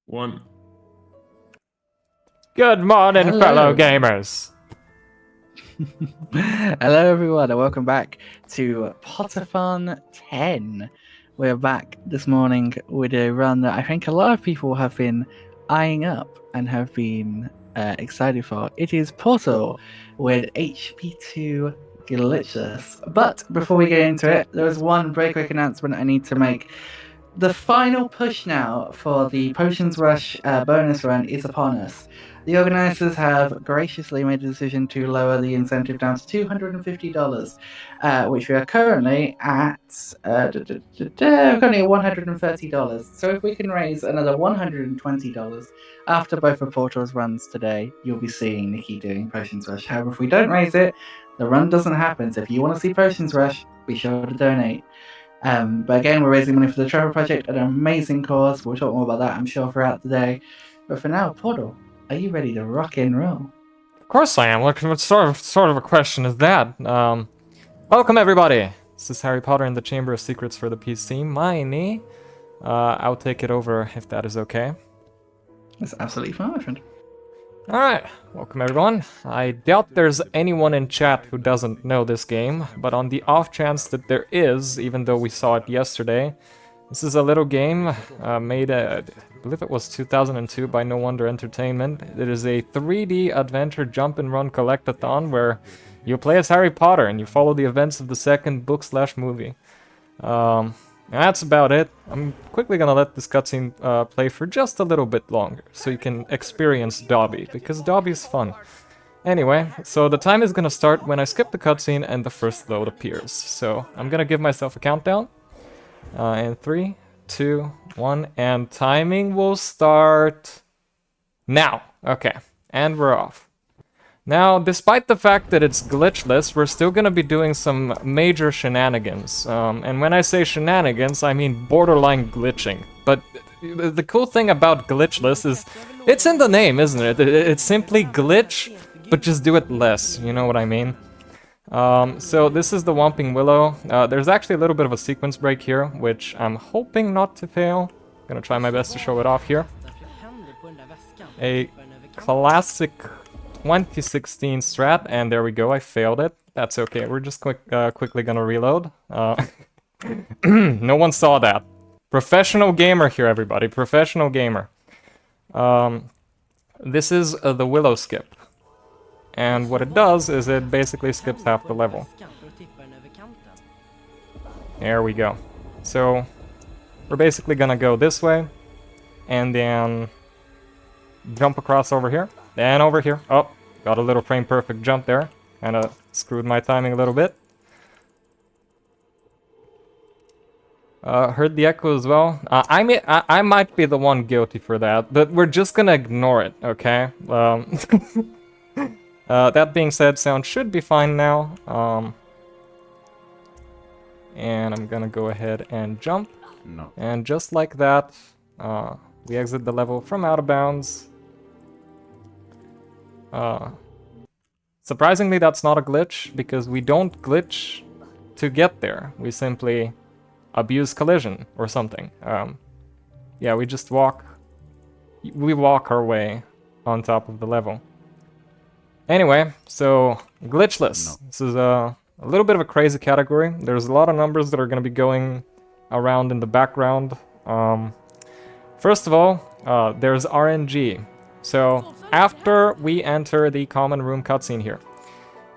One. Good morning, Hello. fellow gamers. Hello everyone and welcome back to Potterthon 10. We're back this morning with a run that I think a lot of people have been eyeing up and have been excited for. It is Portal with HP2 Glitchless. But before we get into it, there is one very quick announcement I need to make. The final push now for the Potions Rush bonus run is upon us. The organisers have graciously made a decision to lower the incentive down to $250, which we are currently at $130. So if we can raise another $120 after both of Portal's runs today, you'll be seeing Nikki doing Potions Rush. However, if we don't raise it, the run doesn't happen. So if you want to see Potions Rush, be sure to donate. But again, we're raising money for the Travel Project, an amazing cause. We'll talk more about that, I'm sure, throughout the day. But for now, Portal, are you ready to rock and roll? Of course I am. What sort of a question is that? Welcome everybody. This is Harry Potter in the Chamber of Secrets for the PC. Miney. I'll take it over if that is okay. That's absolutely fine, my friend. Alright, welcome everyone. I doubt there's anyone in chat who doesn't know this game, but on the off chance that there is, even though we saw it yesterday, this is a little game made, I believe it was 2002 by No Wonder Entertainment. It is a 3D adventure jump and run collectathon where you play as Harry Potter and you follow the events of the second book/movie. That's about it. I'm quickly gonna let this cutscene play for just a little bit longer, so you can experience Dobby, because Dobby's fun. Anyway, so the time is gonna start when I skip the cutscene and the first load appears. So I'm gonna give myself a countdown. And 3, 2, 1, and timing will start now. Okay, and we're off. Now, despite the fact that it's glitchless, we're still gonna be doing some major shenanigans. And when I say shenanigans, I mean borderline glitching. But the cool thing about glitchless is, it's in the name, isn't it? It's simply glitch, but just do it less, you know what I mean? So this is the Whomping Willow. There's actually a little bit of a sequence break here, which I'm hoping not to fail. Gonna try my best to show it off here. A classic 2016 strat, and there we go, I failed it. That's okay, we're just quickly gonna reload. No one saw that. Professional gamer here, everybody, professional gamer. This is the Willow skip. And what it does is it basically skips half the level. There we go. So, we're basically gonna go this way, and then jump across over here, then over here. Oh, got a little frame perfect jump there. Kinda screwed my timing a little bit. Heard the echo as well. I might be the one guilty for that, but we're just gonna ignore it, okay? That being said, sound should be fine now. And I'm gonna go ahead and jump. No. And just like that, we exit the level from out of bounds. Surprisingly, that's not a glitch, because we don't glitch to get there. We simply abuse collision or something. Yeah, we just walk our way on top of the level. Anyway, so glitchless. No. This is a little bit of a crazy category. There's a lot of numbers that are going to be going around in the background. First of all, there's RNG. So after we enter the common room cutscene here,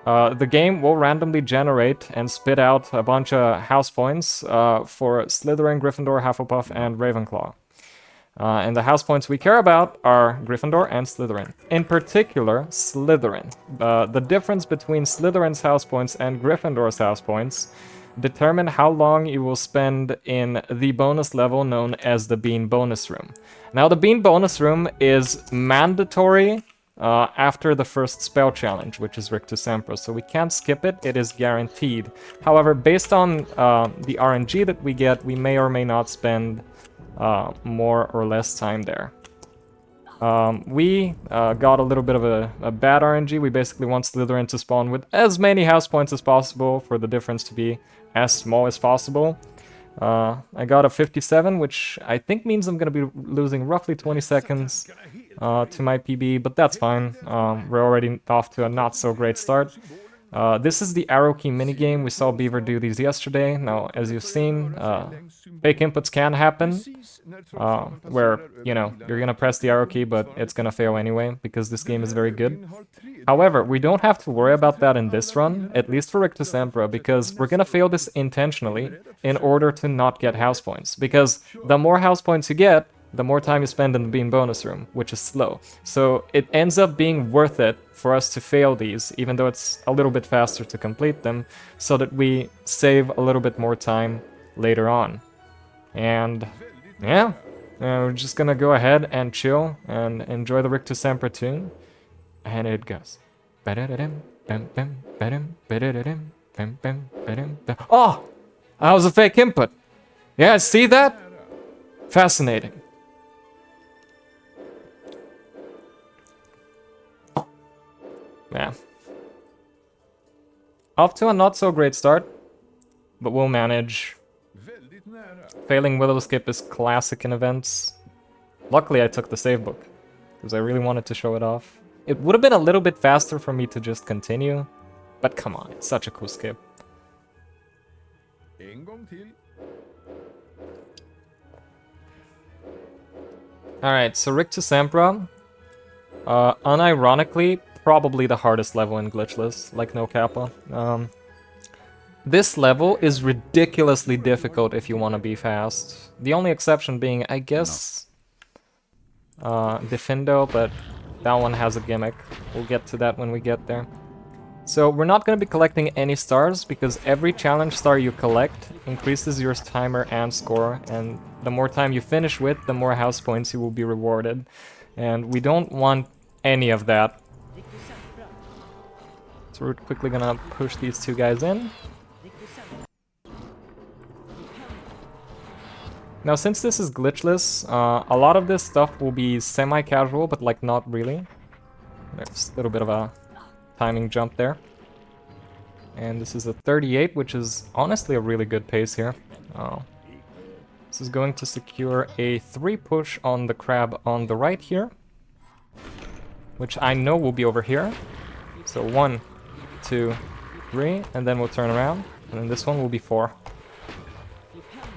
the game will randomly generate and spit out a bunch of house points for Slytherin, Gryffindor, Hufflepuff, and Ravenclaw. And the house points we care about are Gryffindor and Slytherin. In particular, Slytherin. The difference between Slytherin's house points and Gryffindor's house points determine how long you will spend in the bonus level known as the Bean Bonus Room. Now, the Bean Bonus Room is mandatory after the first spell challenge, which is Rictus Sempra, so we can't skip it, it is guaranteed. However, based on the RNG that we get, we may or may not spend more or less time there. We got a little bit of a bad RNG. We basically want Slytherin to spawn with as many house points as possible for the difference to be as small as possible. I got a 57, which I think means I'm gonna be losing roughly 20 seconds to my PB, but that's fine. We're already off to a not so great start. This is the arrow key minigame. We saw Beaver do these yesterday. Now, as you've seen, fake inputs can happen, where, you know, you're gonna press the arrow key, but it's gonna fail anyway, because this game is very good. However, we don't have to worry about that in this run, at least for Rictus Emperor, because we're gonna fail this intentionally in order to not get house points. Because the more house points you get, the more time you spend in the bean bonus room, which is slow. So it ends up being worth it for us to fail these, even though it's a little bit faster to complete them, so that we save a little bit more time later on. And yeah, we're just gonna go ahead and chill and enjoy the Rictus Emperor tune. And it goes. Oh! That was a fake input. Yeah, see that? Fascinating. Yeah. Off to a not so great start, but we'll manage. Failing Willow Skip is classic in events. Luckily I took the save book, because I really wanted to show it off. It would have been a little bit faster for me to just continue, but come on, it's such a cool skip. Alright, so Rictus Emperor, unironically, probably the hardest level in Glitchless, like no Kappa. This level is ridiculously difficult if you want to be fast. The only exception being, I guess, Defendo, but that one has a gimmick. We'll get to that when we get there. So we're not going to be collecting any stars, because every challenge star you collect increases your timer and score, and the more time you finish with, the more house points you will be rewarded. And we don't want any of that. So we're quickly gonna push these two guys in. Now, since this is glitchless, a lot of this stuff will be semi-casual, but like not really. There's a little bit of a timing jump there. And this is a 38, which is honestly a really good pace here. This is going to secure a 3 push on the crab on the right here, which I know will be over here. So 1, 2, 3, and then we'll turn around, and then this one will be 4.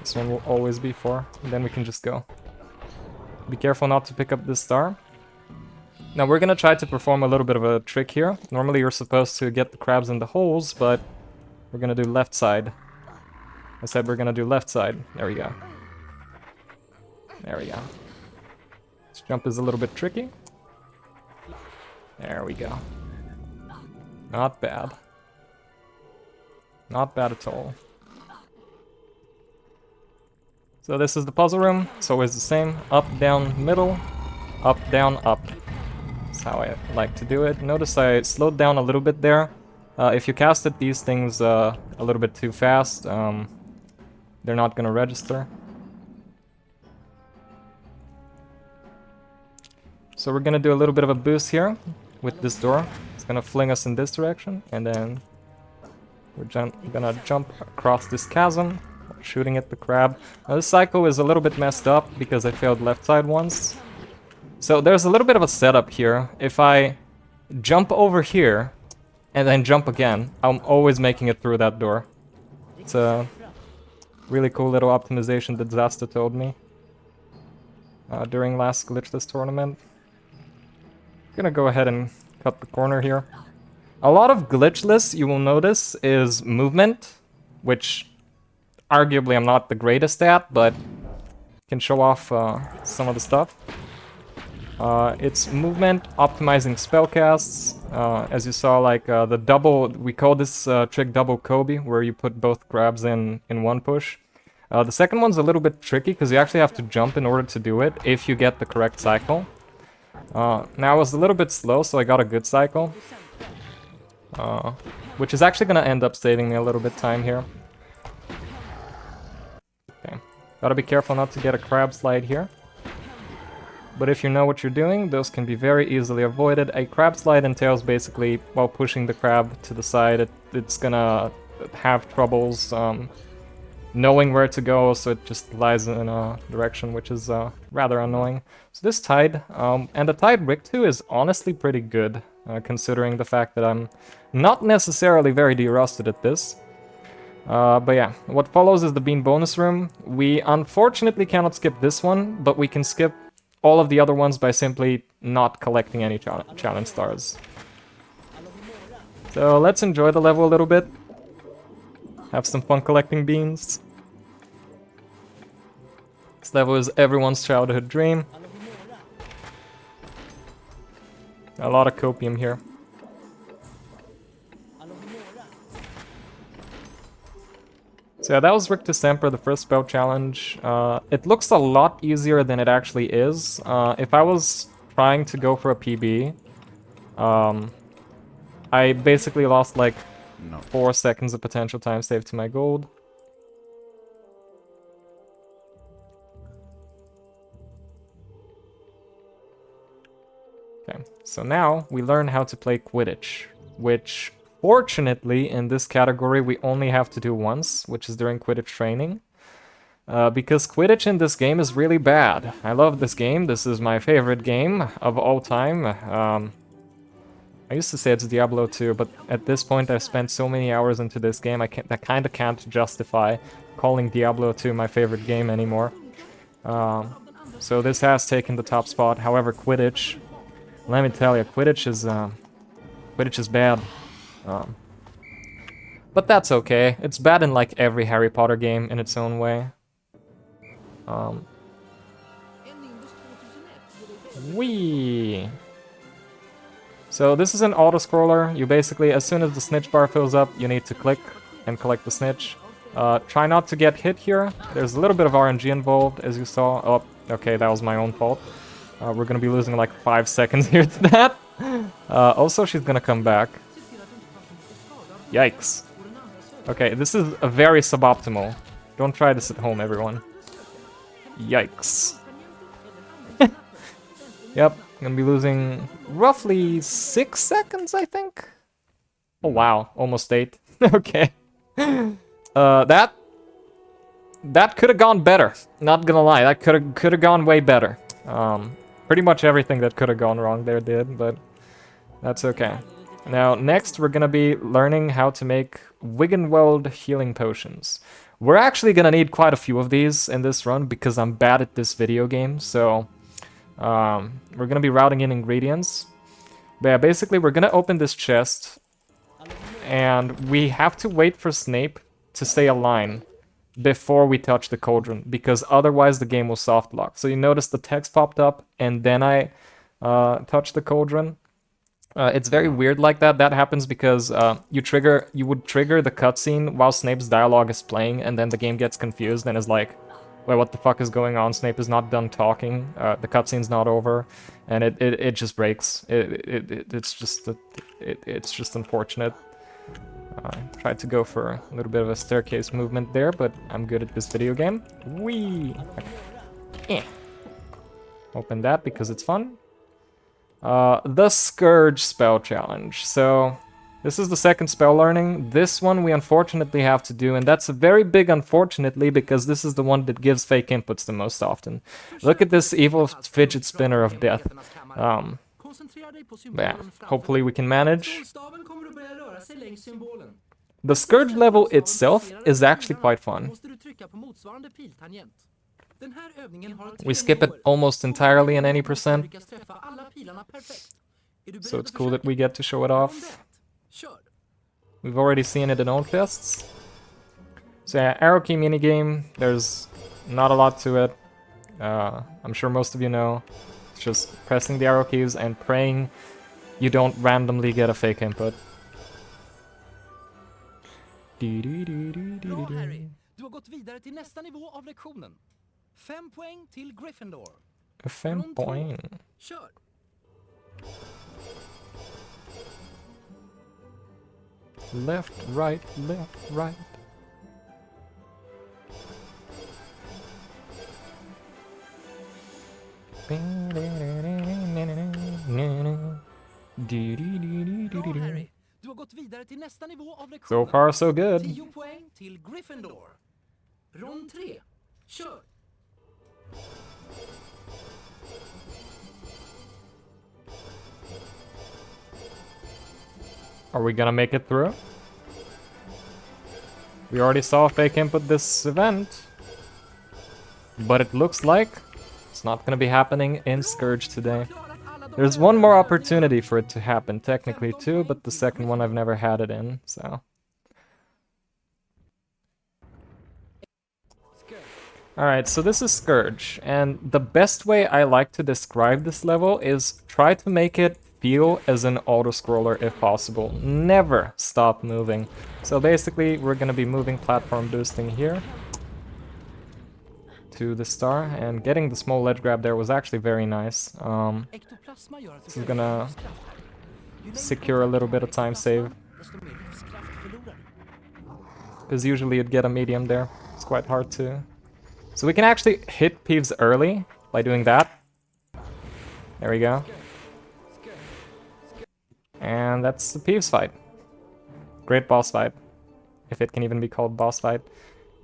This one will always be 4, and then we can just go. Be careful not to pick up this star. Now we're gonna try to perform a little bit of a trick here. Normally you're supposed to get the crabs in the holes, but we're gonna do left side. I said we're gonna do left side. There we go. There we go. This jump is a little bit tricky. There we go. Not bad. Not bad at all. So this is the puzzle room. It's always the same. Up, down, middle. Up, down, up. That's how I like to do it. Notice I slowed down a little bit there. If you casted these things a little bit too fast, they're not gonna register. So we're gonna do a little bit of a boost here with this door. It's gonna fling us in this direction, and then we're gonna jump across this chasm, shooting at the crab. Now this cycle is a little bit messed up because I failed left side once. So there's a little bit of a setup here. If I jump over here and then jump again, I'm always making it through that door. It's a really cool little optimization that Zasta told me during last Glitchless tournament. Gonna go ahead and cut the corner here. A lot of Glitchless, you will notice, is movement, which arguably I'm not the greatest at, but can show off some of the stuff. It's movement, optimizing spellcasts. As you saw, like the double, we call this trick double Kobe, where you put both grabs in one push. The second one's a little bit tricky because you actually have to jump in order to do it if you get the correct cycle. Now I was a little bit slow, so I got a good cycle, which is actually going to end up saving me a little bit time here. Okay, gotta be careful not to get a crab slide here. But if you know what you're doing, those can be very easily avoided. A crab slide entails basically, while pushing the crab to the side, it's gonna have troubles knowing where to go, so it just lies in a direction, which is rather annoying. So this tide, and the tide rig 2 is honestly pretty good, considering the fact that I'm not necessarily very de-rusted at this. But yeah, what follows is the bean bonus room. We unfortunately cannot skip this one, but we can skip all of the other ones by simply not collecting any challenge stars. So let's enjoy the level a little bit. Have some fun collecting beans. This level is everyone's childhood dream. A lot of copium here. So yeah, that was Rictus Semper, the first spell challenge. It looks a lot easier than it actually is. If I was trying to go for a PB, I basically lost like 4 seconds of potential time save to my gold. Okay, so now we learn how to play Quidditch, which fortunately in this category we only have to do once, which is during Quidditch training. Because Quidditch in this game is really bad. I love this game, this is my favorite game of all time. I used to say it's Diablo 2, but at this point I've spent so many hours into this game, I kind of can't justify calling Diablo 2 my favorite game anymore. So this has taken the top spot. However, Quidditch, let me tell you, Quidditch is bad. But that's okay. It's bad in like every Harry Potter game in its own way. Whee! So this is an auto-scroller. You basically, as soon as the snitch bar fills up, you need to click and collect the snitch. Try not to get hit here. There's a little bit of RNG involved, as you saw. Oh, okay, that was my own fault. We're gonna be losing like 5 seconds here to that. Also, she's gonna come back. Yikes. Okay, this is a very suboptimal. Don't try this at home, everyone. Yikes. Yep, gonna be losing roughly 6 seconds, I think. Oh wow, almost 8. Okay. That could have gone better. Not gonna lie, that could have gone way better. Pretty much everything that could have gone wrong there did, but that's okay. Now, next we're gonna be learning how to make Wiggenweld healing potions. We're actually gonna need quite a few of these in this run because I'm bad at this video game, so we're gonna be routing in ingredients. But yeah, basically we're gonna open this chest, and we have to wait for Snape to say a line before we touch the cauldron, because otherwise the game will soft lock. So you notice the text popped up, and then I touched the cauldron. It's very weird like that. That happens because you would trigger the cutscene while Snape's dialogue is playing, and then the game gets confused and is like, wait, what the fuck is going on? Snape is not done talking. The cutscene's not over, and it just breaks. It's just unfortunate. I tried to go for a little bit of a staircase movement there, but I'm good at this video game. Whee! Okay. Open that because it's fun. The Scourge spell challenge. So this is the second spell learning. This one we unfortunately have to do, and that's a very big unfortunately because this is the one that gives fake inputs the most often. Look at this evil fidget spinner of death. Yeah, hopefully we can manage. The Scourge level itself is actually quite fun. We skip it almost entirely in any percent, so it's cool that we get to show it off. We've already seen it in old fests. So yeah, arrow key minigame, there's not a lot to it. I'm sure most of you know. It's just pressing the arrow keys and praying you don't randomly get a fake input. Bra, Harry. Du har gått vidare till nästa nivå av lektionen. 5 poäng till Gryffindor. 5 poäng. Kör. Left, right, left, right. Bra, Harry. Du har gått vidare till nästa nivå av lektionen. So far, so good. 10 poäng till Gryffindor. Rond 3. Kör! Are we gonna make it through? We already saw fake input this event. But it looks like it's not gonna be happening in Scourge today. There's one more opportunity for it to happen, technically too, but the second one I've never had it in, so... Alright, so this is Scourge, and the best way I like to describe this level is try to make it feel as an auto-scroller if possible. Never stop moving. So basically, we're gonna be moving platform boosting here to the star, and getting the small ledge grab there was actually very nice. This is gonna secure a little bit of time save, because usually you'd get a medium there. It's quite hard to... So we can actually hit Peeves early by doing that. There we go. And that's the Peeves fight. Great boss fight, if it can even be called boss fight.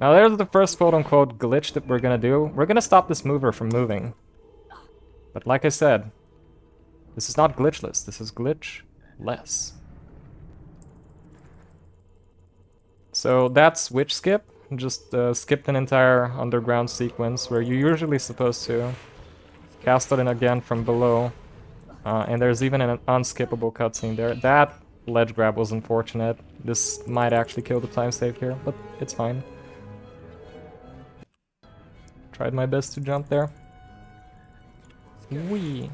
Now there's the first quote-unquote glitch that we're gonna do. We're gonna stop this mover from moving. But like I said, this is not glitchless, this is glitchless. So that's witch skip. Just skipped an entire underground sequence where you're usually supposed to cast it in again from below. And there's even an unskippable cutscene there. That ledge grab was unfortunate. This might actually kill the time save here, but it's fine. Tried my best to jump there. Whee!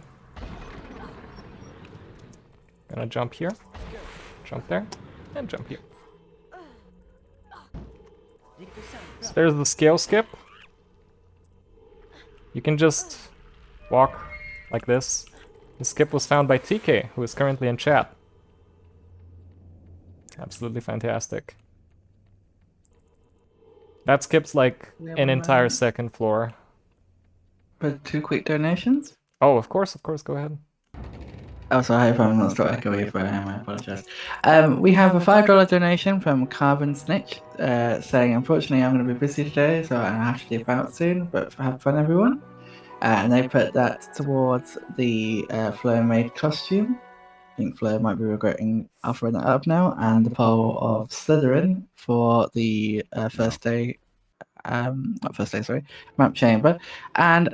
Gonna jump here, jump there, and jump here. So there's the scale skip. You can just walk like this. The skip was found by TK, who is currently in chat. Absolutely fantastic. That skips like an entire second floor. But 2 quick donations? Oh, of course, go ahead. Oh, so I hope I'm not still echoey for him, I apologize. We have a $5 donation from Carbon Snitch, saying, unfortunately I'm going to be busy today, so I have to dip out soon, but have fun everyone. And they put that towards the Flo made costume. I think Flo might be regretting offering that up now, and the poll of Slytherin for the first day, not first day, sorry, map chamber. And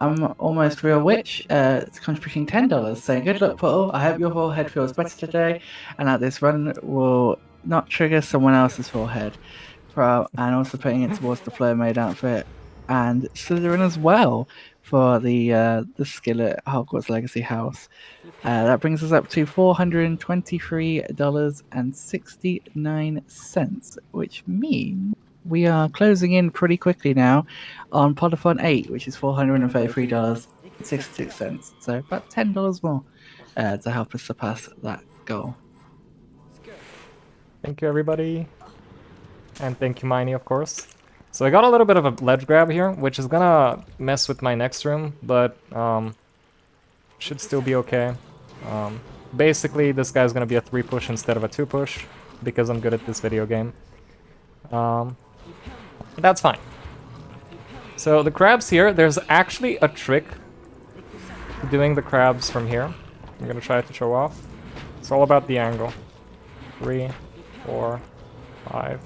I'm almost real witch. It's contributing $10, saying good luck, Portal. I hope your forehead feels better today, and that this run will not trigger someone else's forehead. And also putting it towards the Flo made outfit, and Slytherin as well for the skillet Hogwarts Legacy House. That brings us up to $423.69, which means we are closing in pretty quickly now on Potterthon 8, which is $433.66. So about $10 more to help us surpass that goal. Thank you, everybody. And thank you, Miney, of course. So I got a little bit of a ledge grab here, which is gonna mess with my next room, but should still be okay. Basically, this guy's gonna be a 3-push instead of a 2-push, because I'm good at this video game. That's fine. So the crabs here, there's actually a trick to doing the crabs from here. I'm gonna try to show off. It's all about the angle. 3, 4, 5,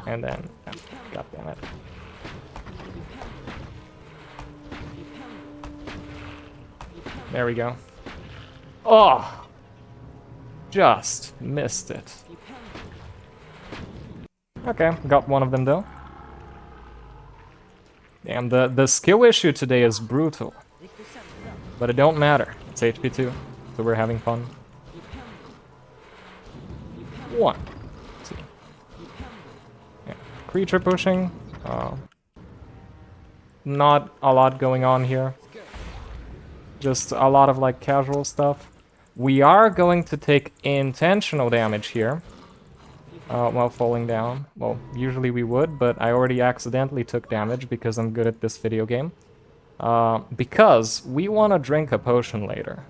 and then... God damn it. There we go. Oh! Just missed it. Okay, got one of them though. Damn, the skill issue today is brutal. But it don't matter. It's HP2, so we're having fun. 1, 2. Yeah. Creature pushing. Not a lot going on here. Just a lot of like casual stuff. We are going to take intentional damage here while falling down. Well, usually we would, but I already accidentally took damage because I'm good at this video game. Because we want to drink a potion later.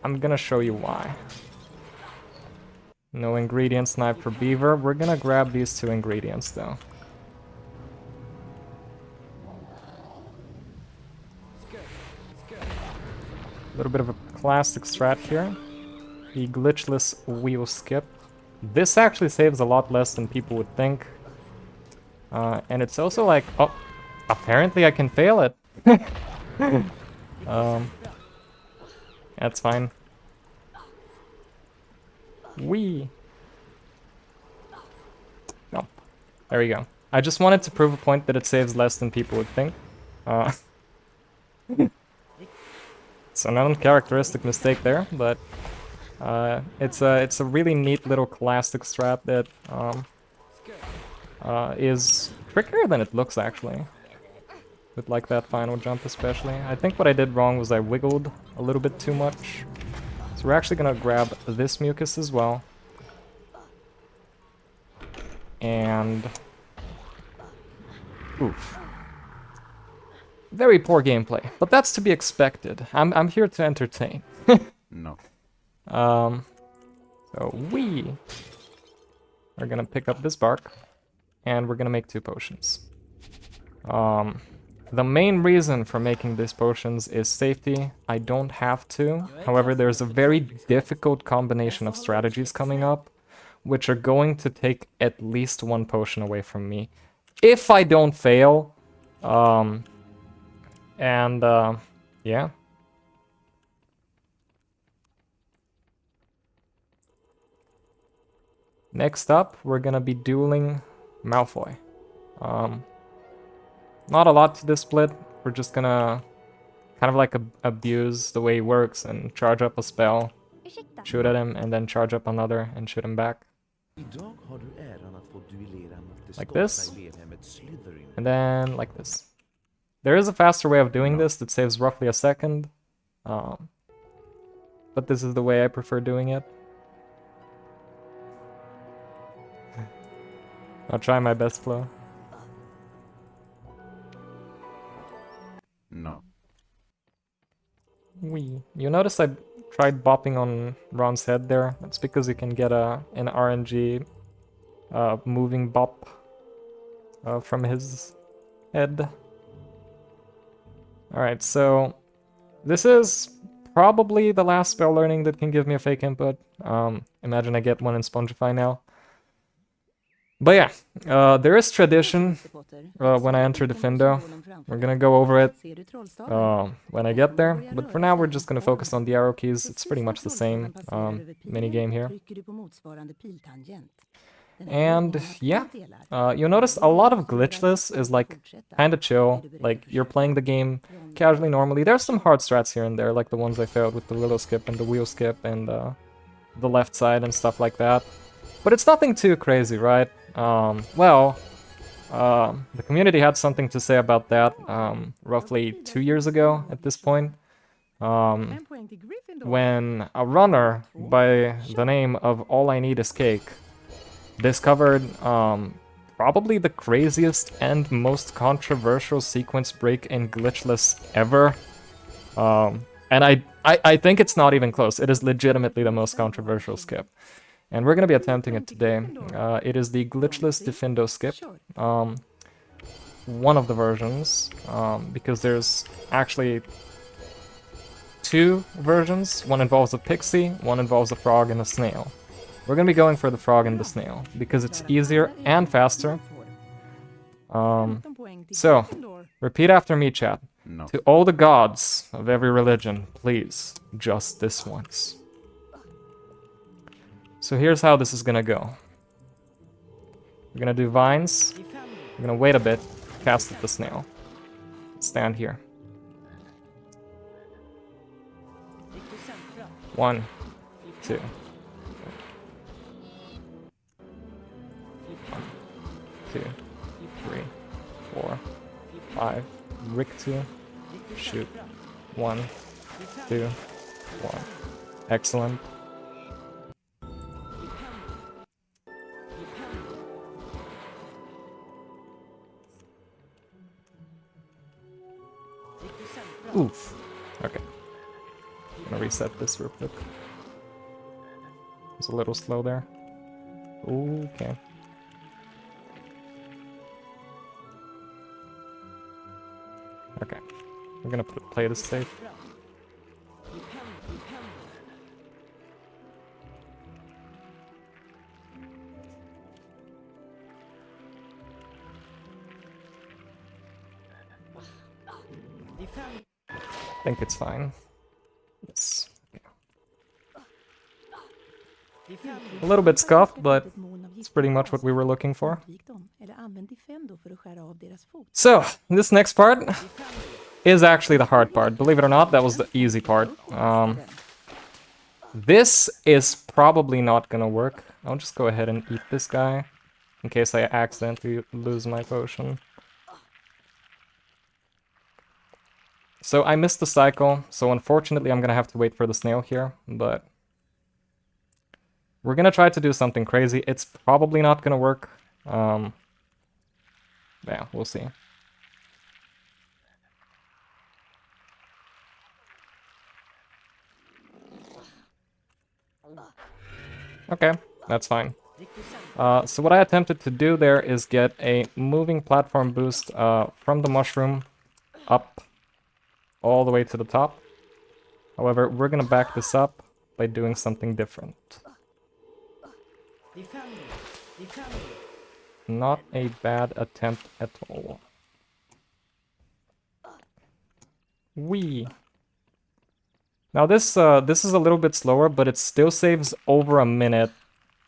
I'm gonna show you why. No ingredients, knife for beaver. We're gonna grab these 2 ingredients though. A little bit of a classic strat here. The glitchless wheel skip. This actually saves a lot less than people would think. And it's also like, oh, apparently I can fail it. That's fine. Wee. Nope. There we go. I just wanted to prove a point that it saves less than people would think. It's an uncharacteristic mistake there, but it's a really neat little classic strat that is trickier than it looks actually. With like that final jump especially. I think what I did wrong was I wiggled a little bit too much. So we're actually gonna grab this mucus as well. And oof. Very poor gameplay, but that's to be expected. I'm here to entertain. No. So we are gonna pick up this bark, and we're gonna make 2 potions. The main reason for making these potions is safety. I don't have to. However, there's a very difficult combination of strategies coming up, which are going to take at least 1 potion away from me. If I don't fail, yeah. Next up, we're gonna be dueling Malfoy. Not a lot to this split. We're just gonna kind of like abuse the way he works and charge up a spell, shoot at him, and then charge up another and shoot him back. Like this, and then like this. There is a faster way of doing this that saves roughly a second, but this is the way I prefer doing it. I'll try my best, Flo. No. Wee. You notice I tried bopping on Ron's head there. That's because you can get an RNG moving bop from his head. Alright, so this is probably the last spell learning that can give me a fake input. Imagine I get one in Spongify now. But yeah, there is tradition when I enter Defendo. We're gonna go over it when I get there. But for now, we're just gonna focus on the arrow keys. It's pretty much the same minigame here. And yeah, you'll notice a lot of Glitchless is like kinda chill. Like you're playing the game casually normally. There's some hard strats here and there, like the ones I failed with the Willow skip and the wheel skip and the left side and stuff like that. But it's nothing too crazy, right? The community had something to say about that roughly 2 years ago at this point. When a runner by the name of All I Need Is Cake discovered probably the craziest and most controversial sequence break in Glitchless ever. And I think it's not even close. It is legitimately the most controversial skip. And we're going to be attempting it today. It is the Glitchless Defendo skip. One of the versions, because there's actually 2 versions. One involves a pixie, one involves a frog and a snail. We're going to be going for the frog and the snail, because it's easier and faster. So, repeat after me, chat. No. To all the gods of every religion, please, just this once. So here's how this is gonna go. We're gonna do vines. We're gonna wait a bit, cast at the snail. Stand here. 1, 2. 1, 2, 3, 4, 5. Rick 2. Shoot. 1, 2, 1. Excellent. Oof. Okay. I'm gonna reset this real quick. It's a little slow there. Okay. Okay. We're gonna play this safe. I think it's fine. Yes. A little bit scuffed, but it's pretty much what we were looking for. So, this next part is actually the hard part. Believe it or not, that was the easy part. This is probably not gonna work. I'll just go ahead and eat this guy in case I accidentally lose my potion. So I missed the cycle, so unfortunately I'm gonna have to wait for the snail here, but we're gonna try to do something crazy. It's probably not gonna work. Yeah, we'll see. Okay, that's fine. So what I attempted to do there is get a moving platform boost from the mushroom up all the way to the top. However, we're gonna back this up by doing something different. Not a bad attempt at all. Whee! Now this is a little bit slower, but it still saves over a minute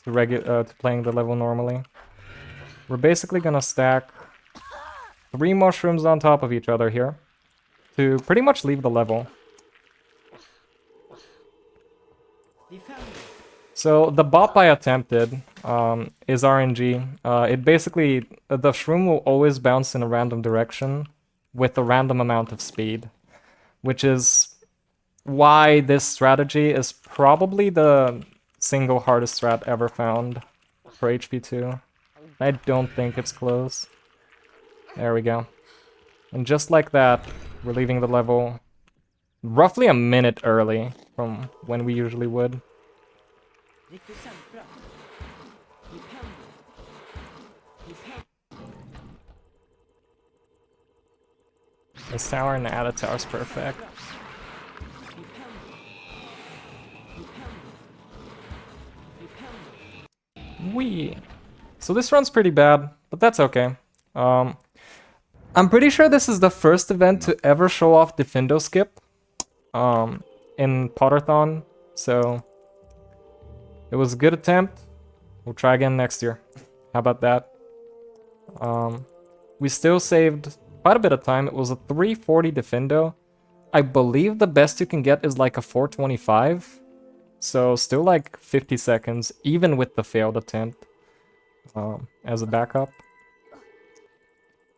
to playing the level normally. We're basically gonna stack 3 mushrooms on top of each other here to pretty much leave the level. So the bop I attempted is RNG. It basically, the shroom will always bounce in a random direction with a random amount of speed, which is why this strategy is probably the single hardest strat ever found for HP2. I don't think it's close. There we go. And just like that, we're leaving the level roughly a minute early from when we usually would. The tower and the Ada tower is perfect. Whee! So this run's pretty bad, but that's okay. I'm pretty sure this is the first event to ever show off Defendo skip in Potterthon, so it was a good attempt. We'll try again next year. How about that? We still saved quite a bit of time. It was a 340 Defendo. I believe the best you can get is like a 425. So still like 50 seconds, even with the failed attempt as a backup.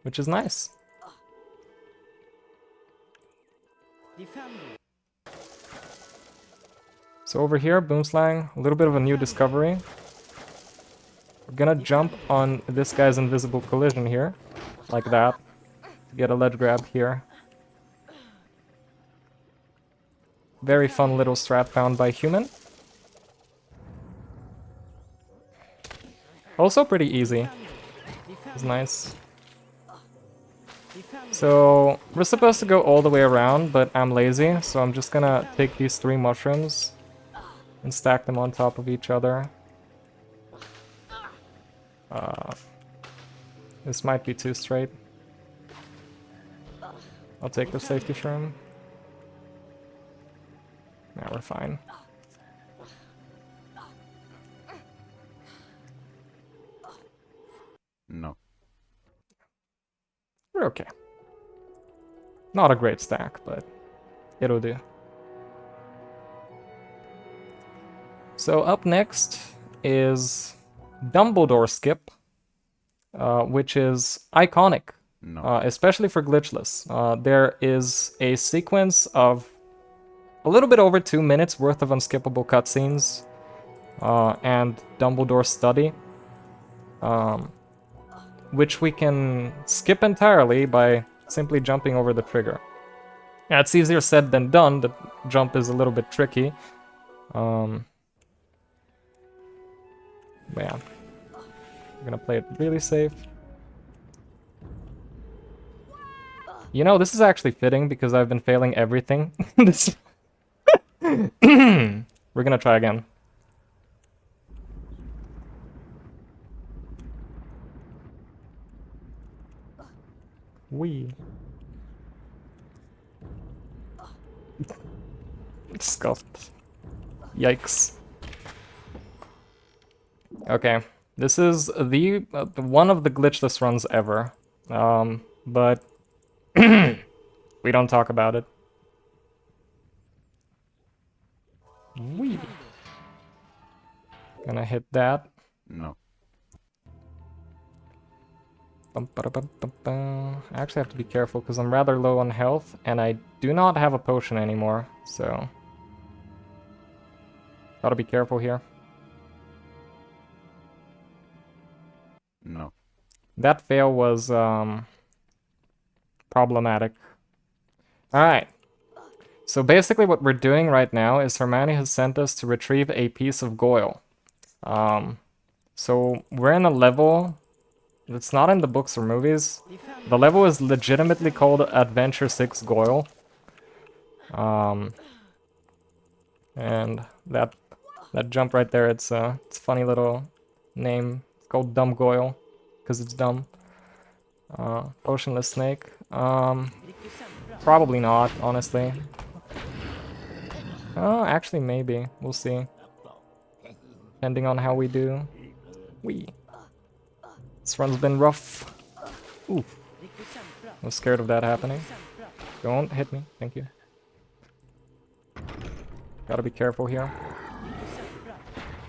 Which is nice. So over here, Boomslang, a little bit of a new discovery. We're gonna jump on this guy's invisible collision here, like that, to get a ledge grab here. Very fun little strat found by Human. Also pretty easy. It's nice. So we're supposed to go all the way around, but I'm lazy, so I'm just gonna take these 3 mushrooms and stack them on top of each other. This might be too straight. I'll take the safety shroom. Now we're fine. No. We're okay. Not a great stack, but it'll do. So up next is Dumbledore skip, which is iconic, No. especially for Glitchless. There is a sequence of a little bit over 2 minutes worth of unskippable cutscenes and Dumbledore study, which we can skip entirely by simply jumping over the trigger. Yeah, it's easier said than done. The jump is a little bit tricky. Yeah. We're gonna play it really safe. You know, this is actually fitting because I've been failing everything. This We're gonna try again. Wee. Scuffed. Yikes. Okay, this is the one of the glitchless runs ever, but we don't talk about it. Wee. Gonna hit that. No. I actually have to be careful because I'm rather low on health and I do not have a potion anymore, so gotta be careful here. No. That fail was problematic. Alright. So basically what we're doing right now is Hermione has sent us to retrieve a piece of Goyle. So we're in a level that's not in the books or movies. The level is legitimately called Adventure 6 Goyle. And that jump right there, it's a funny little name. It's called Dumb Goyle, because it's dumb. Potionless snake. Probably not, honestly. Oh, actually maybe. We'll see. Depending on how we do. This run's been rough. Oof. I was scared of that happening. Don't hit me, thank you. Gotta be careful here.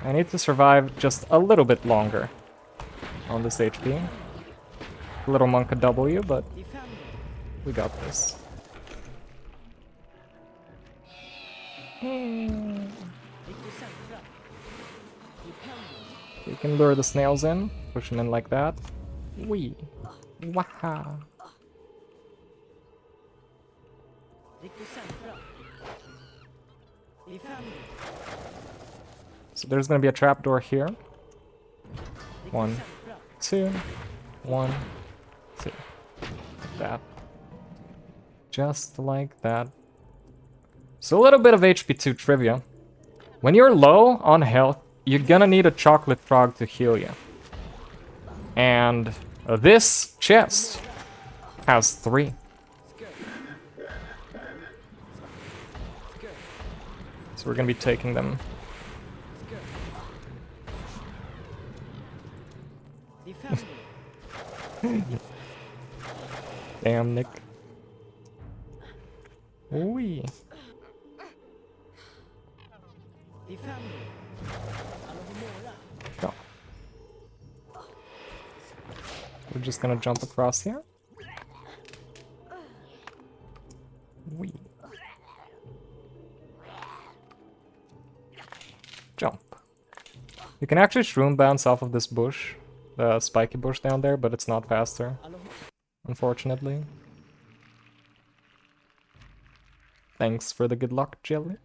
I need to survive just a little bit longer on this HP. Little monk a W, but we got this. We can lure the snails in, push them in like that. Wee. Waha. So there's gonna be a trapdoor here. 1, 2, 1, 2. Like that. Just like that. So a little bit of HP2 trivia. When you're low on health, you're gonna need a chocolate frog to heal you. And this chest has 3. So we're gonna be taking them. Damn, Nick. Wee. Go. We're just gonna jump across here. Wee. Jump. You can actually shroom bounce off of this bush, the spiky bush down there, but it's not faster, unfortunately. Thanks for the good luck, Jelly.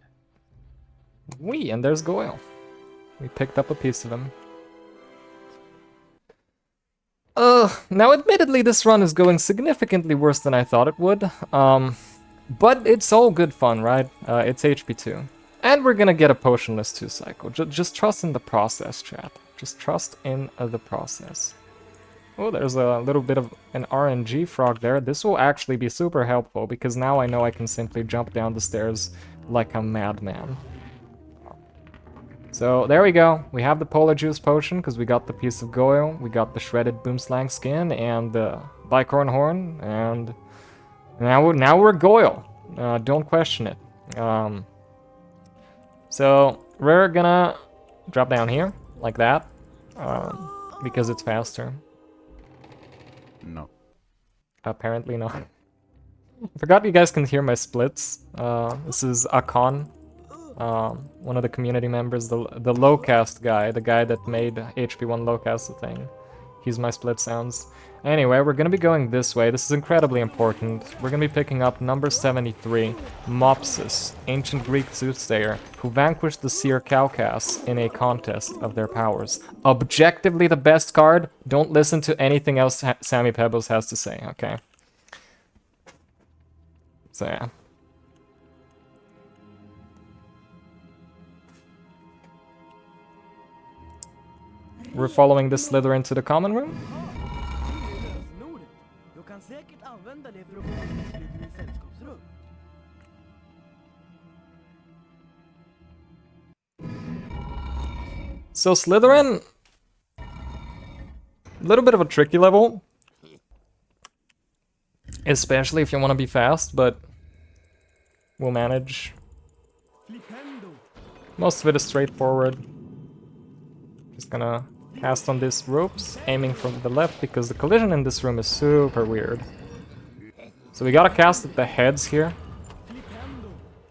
Wee, and there's Goyle. We picked up a piece of him. Now admittedly this run is going significantly worse than I thought it would. But it's all good fun, right? It's HP2. And we're gonna get a potionless 2 cycle. Just trust in the process, chat. Just trust in the process. Oh, there's a little bit of an RNG frog there. This will actually be super helpful because now I know I can simply jump down the stairs like a madman. So there we go. We have the Polar Juice potion because we got the piece of Goyle, we got the shredded Boomslang skin and the Bicorn horn, and now we're Goyle. Don't question it. So we're gonna drop down here like that because it's faster. No. Apparently not. I forgot you guys can hear my splits. This is Akon, one of the community members, the lowcast guy, the guy that made HP1 lowcast the thing. Excuse my split sounds. Anyway, we're gonna be going this way. This is incredibly important. We're gonna be picking up number 73, Mopsus, ancient Greek soothsayer, who vanquished the Seer Caucas in a contest of their powers. Objectively the best card. Don't listen to anything else Sammy Pebbles has to say, okay? So yeah. We're following this Slytherin to the common room. So Slytherin, a little bit of a tricky level, especially if you want to be fast, but we'll manage. Most of it is straightforward. Just gonna cast on these ropes, aiming from the left because the collision in this room is super weird. So we gotta cast at the heads here.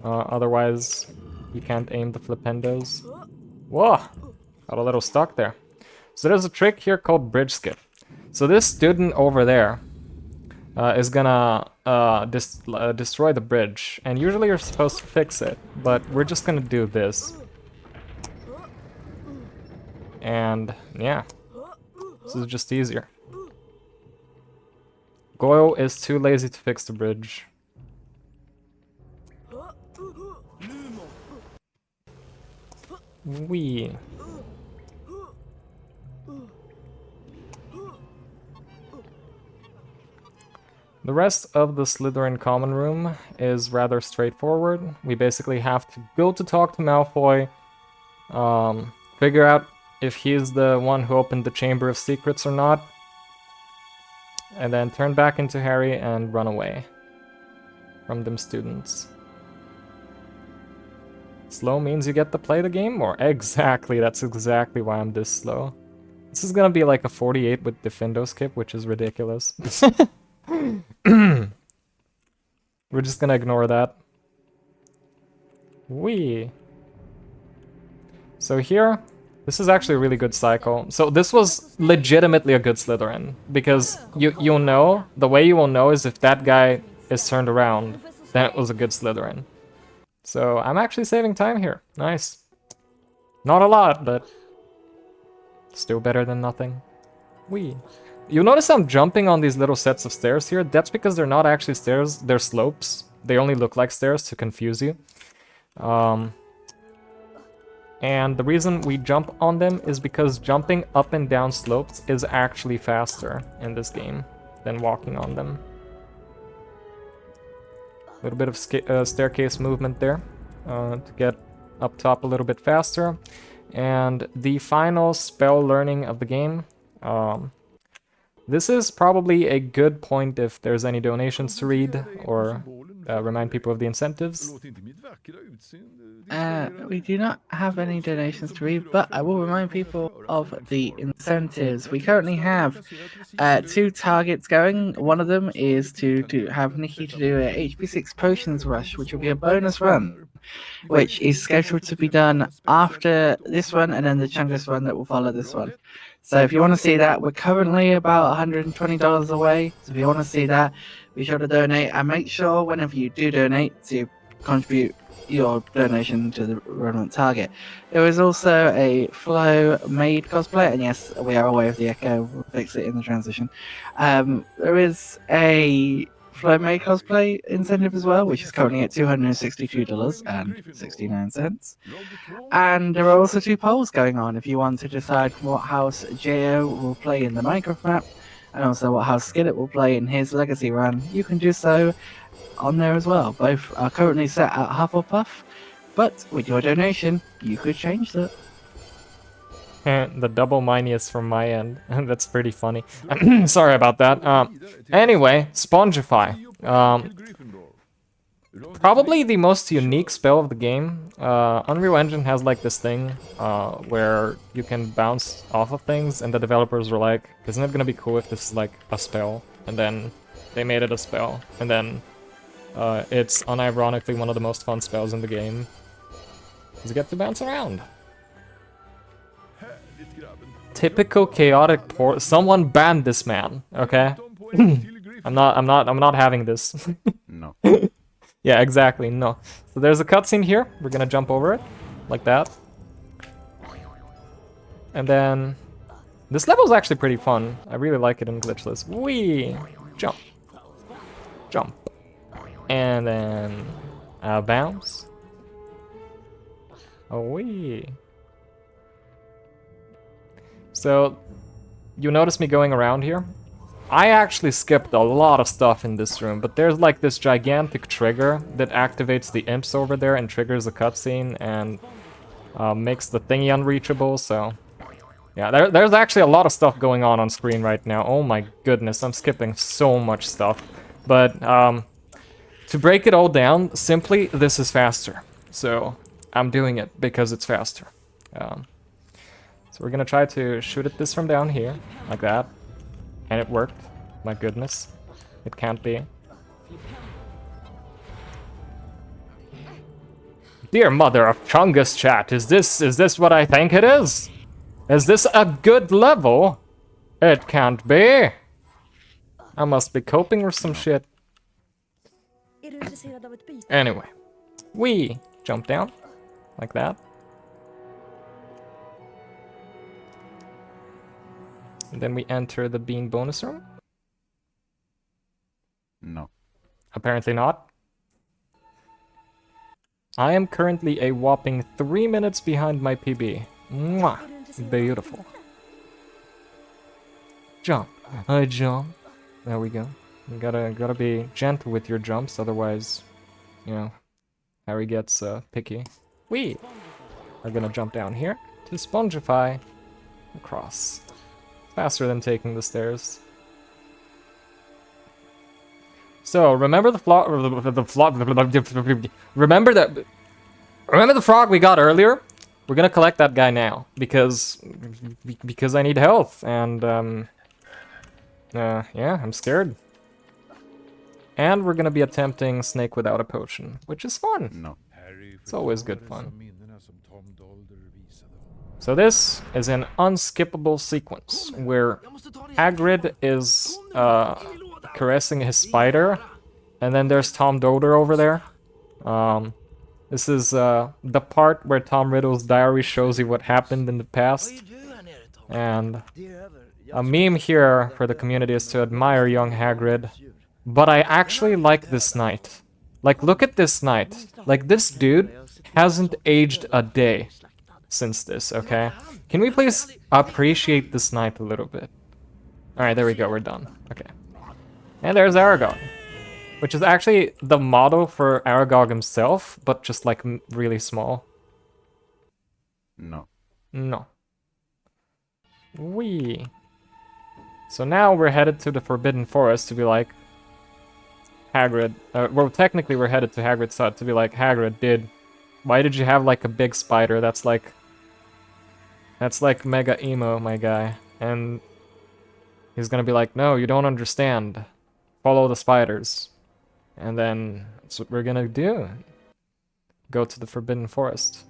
Otherwise, you can't aim the flipendos. Whoa! Got a little stuck there. So there's a trick here called bridge skip. So this student over there is gonna destroy the bridge. And usually you're supposed to fix it, but we're just gonna do this. And yeah, this is just easier. Goyle is too lazy to fix the bridge. Wee. The rest of the Slytherin common room is rather straightforward. We basically have to go to talk to Malfoy, figure out if he's the one who opened the Chamber of Secrets or not, and then turn back into Harry and run away from them students. Slow means you get to play the game more. Exactly, that's exactly why I'm this slow. This is gonna be like a 48 with Defendo skip, which is ridiculous. We're just gonna ignore that. Wee. So here, this is actually a really good cycle. So this was legitimately a good Slytherin, because you'll know, the way you will know is if that guy is turned around, then it was a good Slytherin. So I'm actually saving time here. Nice. Not a lot, but still better than nothing. Wee. You'll notice I'm jumping on these little sets of stairs here. That's because they're not actually stairs, they're slopes. They only look like stairs to confuse you. And the reason we jump on them is because jumping up and down slopes is actually faster in this game than walking on them. A little bit of staircase movement there to get up top a little bit faster. And the final spell learning of the game. This is probably a good point if there's any donations to read or remind people of the incentives. We do not have any donations to read, but I will remind people of the incentives. We currently have 2 targets going. One of them is to have Nikki to do a HP6 potions rush, which will be a bonus run, which is scheduled to be done after this one and then the Chungus run that will follow this one. So if you want to see that, we're currently about $120 away. So if you want to see that, be sure to donate. And make sure whenever you do donate to contribute your donation to the relevant target. There is also a Flo Maid cosplay, and yes, we are aware of the echo. We'll fix it in the transition. There is a Flo Maid cosplay incentive as well, which is currently at $262.69. And there are also 2 polls going on if you want to decide what house Jo will play in the Minecraft map, and also what house Skillet will play in his Legacy run. You can do so on there as well. Both are currently set at Hufflepuff, but with your donation, you could change that. The double minius from my end. That's pretty funny. Sorry about that. Anyway, Spongify. Probably the most unique spell of the game. Unreal Engine has like this thing where you can bounce off of things, and the developers were like, isn't it gonna be cool if this is like a spell? And then they made it a spell, and then it's unironically one of the most fun spells in the game. Because you get to bounce around. Typical chaotic port. Someone banned this man, okay? I'm not having this. No. Yeah, exactly, no. So there's a cutscene here. We're gonna jump over it. Like that. And then... This level is actually pretty fun. I really like it in Glitchless. Whee! Jump. Jump. And then... bounce. Oh, wee. So, you notice me going around here? I actually skipped a lot of stuff in this room, but there's like this gigantic trigger that activates the imps over there and triggers a cutscene and makes the thingy unreachable, so... Yeah, there's actually a lot of stuff going on screen right now. Oh my goodness, I'm skipping so much stuff. But, to break it all down, simply, this is faster. So, I'm doing it because it's faster. So we're gonna try to shoot at this from down here, like that. And it worked. My goodness. It can't be. Dear mother of Chungus chat, is this what I think it is? Is this a good level? It can't be. I must be coping with some shit. Anyway. We jump down. Like that. And then we enter the bean bonus room. No. Apparently not. I am currently a whopping 3 minutes behind my PB. Mwah! Beautiful. Jump. I jump. There we go. You gotta be gentle with your jumps, otherwise, you know, Harry gets picky. We are gonna jump down here to spongify across. Faster than taking the stairs. So remember the remember the frog we got earlier? We're gonna collect that guy now because I need health and yeah, I'm scared. And we're gonna be attempting Snake without a potion, which is fun. No. It's always good fun. So this is an unskippable sequence where Hagrid is caressing his spider, and then there's Tom Dodder over there. This is the part where Tom Riddle's diary shows you what happened in the past. And a meme here for the community is to admire young Hagrid. But I actually like this knight. Like, look at this knight. Like, this dude hasn't aged a day since this, okay? Can we please appreciate this knight a little bit? Alright, there we go, we're done. Okay. And there's Aragog. Which is actually the model for Aragog himself, but just like really small. No. No. Wee. So now we're headed to the Forbidden Forest to be like... Hagrid. Well, technically we're headed to Hagrid's hut to be like, Hagrid, why did you have like a big spider? That's like mega emo, my guy. And he's gonna be like, no, you don't understand. Follow the spiders. And then that's what we're gonna do. Go to the Forbidden Forest.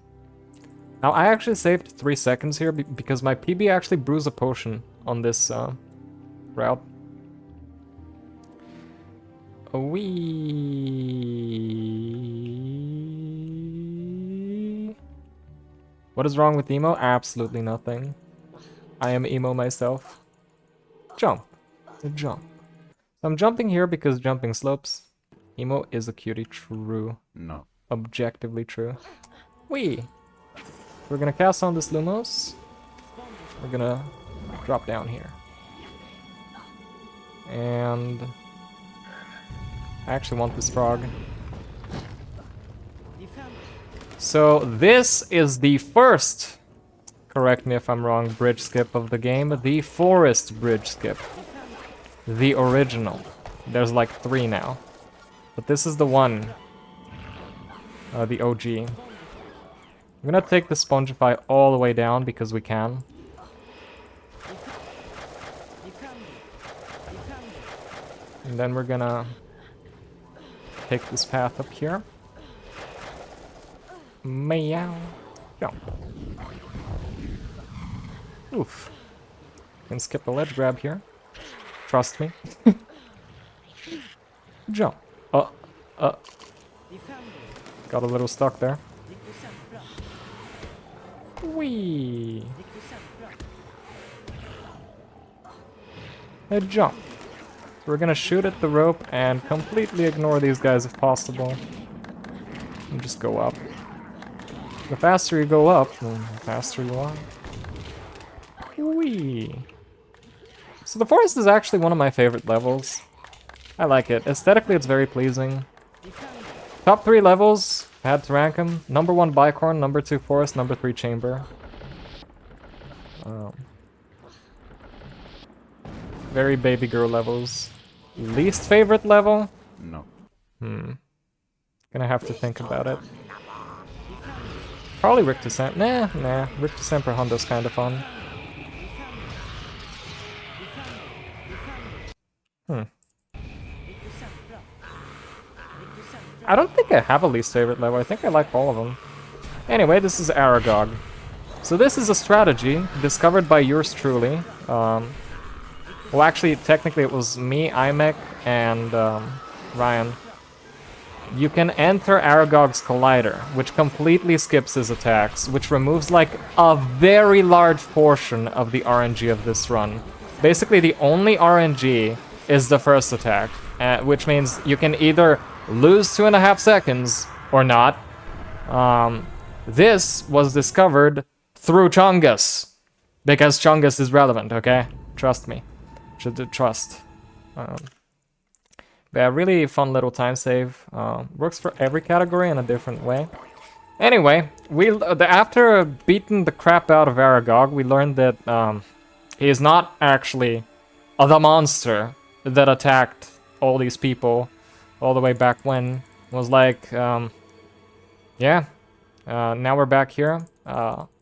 Now, I actually saved 3 seconds here because my PB actually brews a potion on this route. Wee. What is wrong with emo? Absolutely nothing. I am emo myself. Jump. Jump. So I'm jumping here because jumping slopes. Emo is a cutie, true. No. Objectively true. Wee. We're gonna cast on this Lumos. We're gonna drop down here. And... I actually want this frog. So this is the first, correct me if I'm wrong, bridge skip of the game. The forest bridge skip. The original. There's like 3 now. But this is the one. The OG. I'm gonna take the Spongify all the way down because we can. And then we're gonna take this path up here. Meow. Jump. Oof. can skip the ledge grab here. Trust me. Jump. Got a little stuck there. Whee! A jump. We're gonna shoot at the rope and completely ignore these guys if possible. And just go up. The faster you go up, the faster you are. Whee! So the forest is actually one of my favorite levels. I like it. Aesthetically, it's very pleasing. Top 3 levels, I had to rank them. Number 1 Bicorn, number 2 Forest, number 3 Chamber. Very baby girl levels. Least favorite level? No. Gonna have to think about it. Probably Rick Descent. Nah. Rick Descent per Honda's kinda fun. I don't think I have a least favorite level. I think I like all of them. Anyway, this is Aragog. So this is a strategy discovered by yours truly. Well, actually, technically it was me, Imek, and Ryan. You can enter Aragog's Collider, which completely skips his attacks, which removes like a very large portion of the RNG of this run. Basically, the only RNG is the first attack, which means you can either lose 2.5 seconds or not. This was discovered through Chungus, because Chungus is relevant, okay? Trust me. Should trust. Yeah, really fun little time save. Works for every category in a different way. Anyway, after beating the crap out of Aragog, we learned that he is not actually the monster that attacked all these people all the way back when. Was like, yeah. Now we're back here.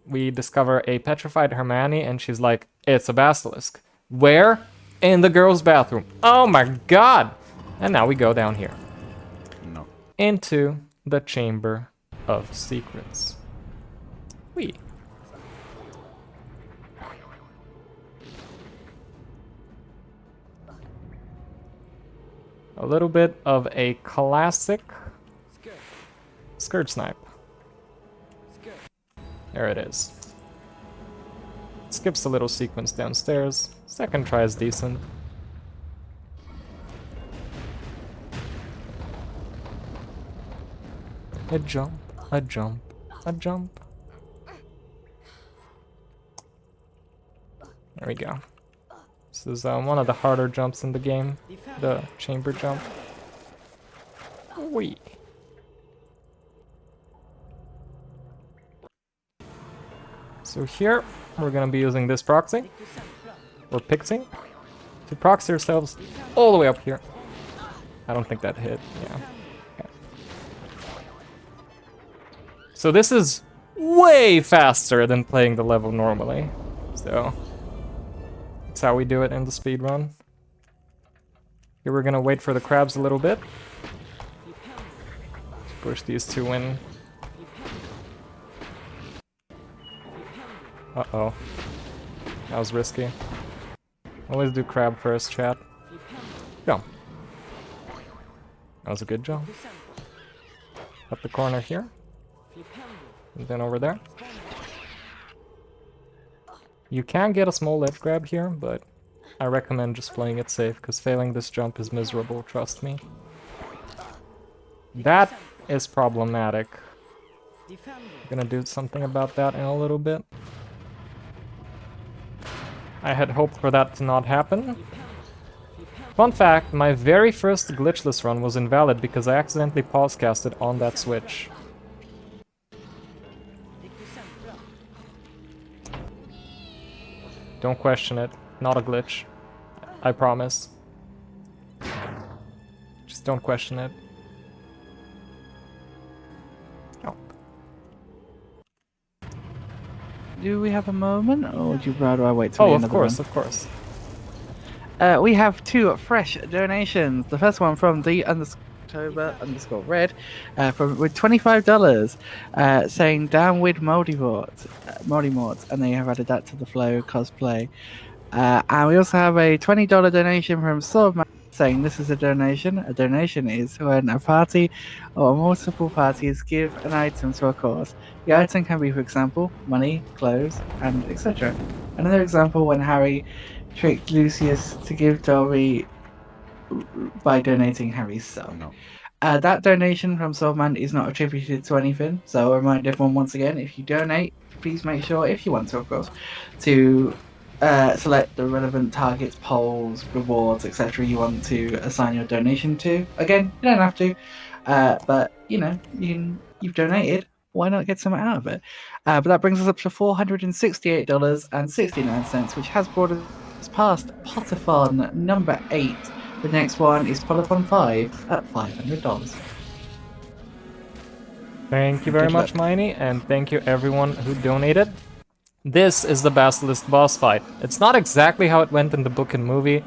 We discover a petrified Hermione, and she's like, it's a basilisk. Where? In the girls' bathroom. Oh my god! And now we go down here. No. Into the Chamber of Secrets. Whee! A little bit of a classic Scourge Snipe. There it is. Skips a little sequence downstairs. Second try is decent. A jump, a jump, a jump. There we go. This is one of the harder jumps in the game. The chamber jump. Whee! So here, we're gonna be using this proxy, or pixie, to proxy ourselves all the way up here. I don't think that hit, yeah. Okay. So this is way faster than playing the level normally. So, that's how we do it in the speedrun. Here we're gonna wait for the crabs a little bit. Let's push these two in. Uh-oh. That was risky. Always do crab first, chat. Jump. That was a good jump. Up the corner here. And then over there. You can get a small ledge grab here, but I recommend just playing it safe, because failing this jump is miserable, trust me. That is problematic. I'm gonna do something about that in a little bit. I had hoped for that to not happen. Fun fact, my very first glitchless run was invalid because I accidentally pause casted on that switch. Don't question it, not a glitch. I promise. Just don't question it. Oh. Do we have a moment, or would you rather I wait till the end of the run? Of course. We have two fresh donations. The first one from the October_red with $25, saying down with Moldy Morts, and they have added that to the flow cosplay. And we also have a $20 donation from Swordman saying this is a donation. A donation is when a party or multiple parties give an item to a cause. The item can be, for example, money, clothes, and etc. Another example when Harry tricked Lucius to give Dobby by donating Harry's sock. No. That donation from Swordman is not attributed to anything, so I'll remind everyone once again, if you donate, please make sure, if you want to, of course, to select the relevant targets, polls, rewards, etc. you want to assign your donation to. Again, you don't have to, but you know, you've donated. Why not get something out of it? But that brings us up to $468.69, which has brought us past Potterthon number 8. The next one is Potterthon 5 at $500. Thank you very Good much, luck. Miney, and thank you everyone who donated. This is the Basilisk boss fight. It's not exactly how it went in the book and movie,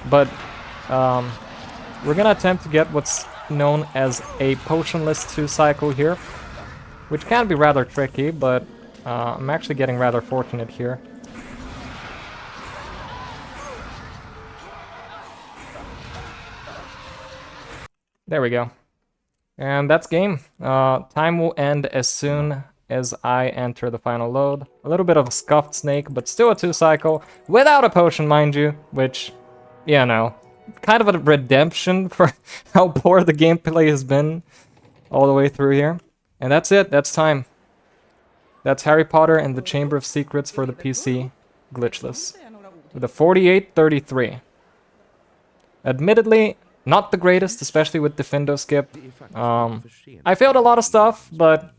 but we're gonna attempt to get what's known as a potionless 2-cycle here, which can be rather tricky, but I'm actually getting rather fortunate here. There we go. And that's game. Time will end as soon as I enter the final load. A little bit of a scuffed snake, but still a 2-cycle, without a potion, mind you, which, you know, kind of a redemption for how poor the gameplay has been all the way through here. And that's it, that's time. That's Harry Potter and the Chamber of Secrets for the PC, glitchless, with a 48-33. Admittedly, not the greatest, especially with Defendo skip. I failed a lot of stuff, but,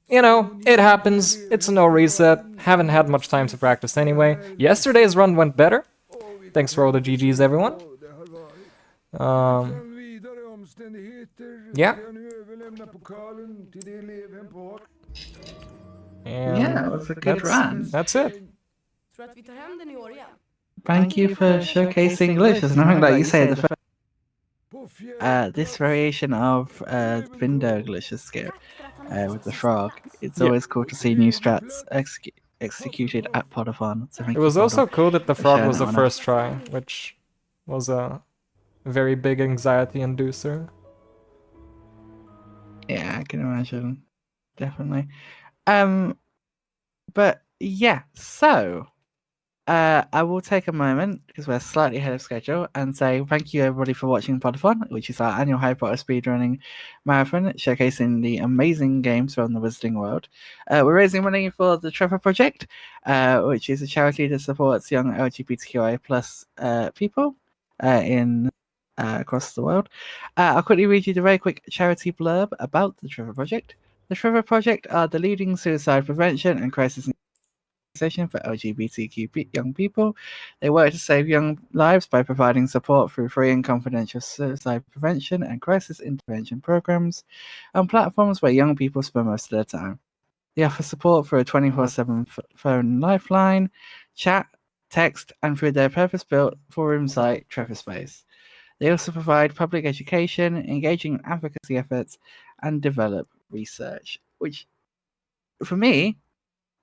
you know, it happens. It's a no reset. Haven't had much time to practice anyway. Yesterday's run went better. Thanks for all the GGs, everyone. Yeah. And Yeah, it was a good run. that's it. Thank you for showcasing glitches. Nothing like you say, this variation of Vindo glitches skip with the frog. It's Yeah. always cool to see new strats executed at Potterthon. So thank It you, was also cool that the for frog sharing was that the one first try, which was a very big anxiety inducer. Yeah, I can imagine. Definitely. But yeah, so I will take a moment because we're slightly ahead of schedule and say thank you everybody for watching Potterthon, which is our annual Harry Potter speedrunning marathon showcasing the amazing games from the Wizarding World. We're raising money for the Trevor Project, which is a charity that supports young LGBTQI plus people in across the world. I'll quickly read you the very quick charity blurb about the Trevor Project. The Trevor Project are the leading suicide prevention and crisis organization for LGBTQ young people. They work to save young lives by providing support through free and confidential suicide prevention and crisis intervention programs on platforms where young people spend most of their time. They offer support through a 24/7 phone lifeline, chat, text, and through their purpose-built forum site, Trevor Space. They also provide public education, engaging advocacy efforts, and develop research, which, for me,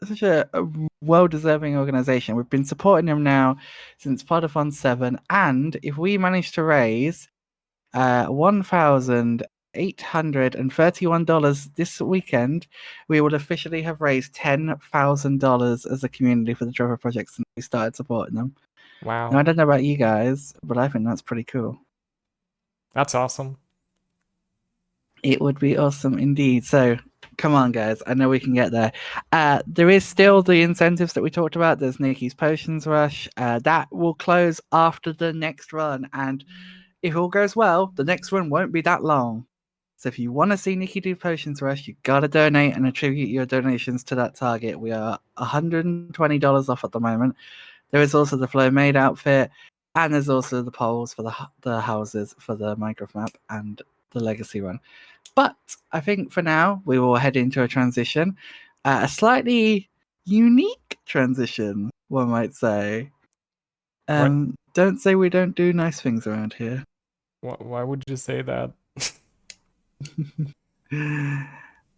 such a well-deserving organization. We've been supporting them now since Potterthon 7, and if we manage to raise $1,831 this weekend, we will officially have raised $10,000 as a community for the Trevor Project since we started supporting them. Wow. Now, I don't know about you guys, but I think that's pretty cool. That's awesome. It would be awesome indeed. So, come on, guys. I know we can get there. There is still the incentives that we talked about. There's Nikki's Potions Rush. That will close after the next run. And if all goes well, the next run won't be that long. So if you want to see Nikki do Potions Rush, you got to donate and attribute your donations to that target. We are $120 off at the moment. There is also the Flow Made outfit. And there's also the polls for the houses for the Minecraft map and the Legacy run. But I think for now, we will head into a transition. A slightly unique transition, one might say. Don't say we don't do nice things around here. Why would you say that?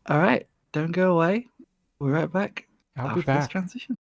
All right, don't go away. We're right back I'll be after this back. transition.